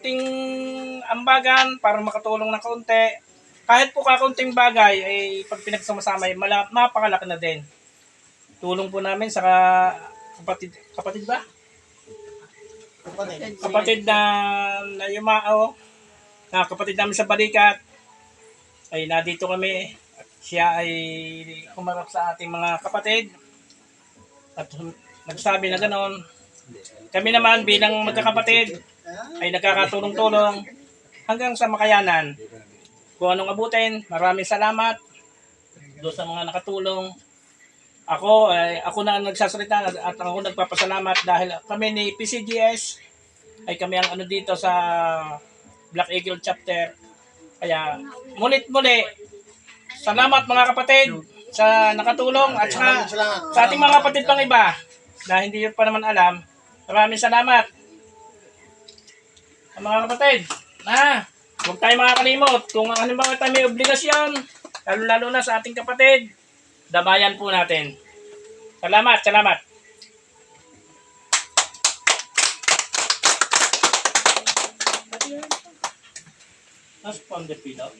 kaunting ambagan para makatulong ng kaunti. Kahit po kaunting bagay ay pag pinagsama-sama ay napakalaki na din. Tulong po namin sa kapatid ba? Kapatid na yumao, na kapatid namin sa balikat, ay nandito kami. At siya ay humarap sa ating mga kapatid at nagsabi na gano'n. Kami naman bilang magkakapatid ay nagkakatulong-tulong hanggang sa makayanan. Kung anong abutin, maraming salamat doon sa mga nakatulong. Ako na ang nagsasalita at ako nagpapasalamat dahil kami ni PCGS ay kami ang ano dito sa Black Eagle chapter. Kaya mulit-muli, salamat mga kapatid sa nakatulong at sa ating mga kapatid pang iba na hindi pa naman alam. Maraming salamat. Mga kapatid, huwag tayo makakalimot. Kung ano mga tayo may obligasyon, lalo na sa ating kapatid, dabayan po natin. Salamat, salamat. That's from the pillow.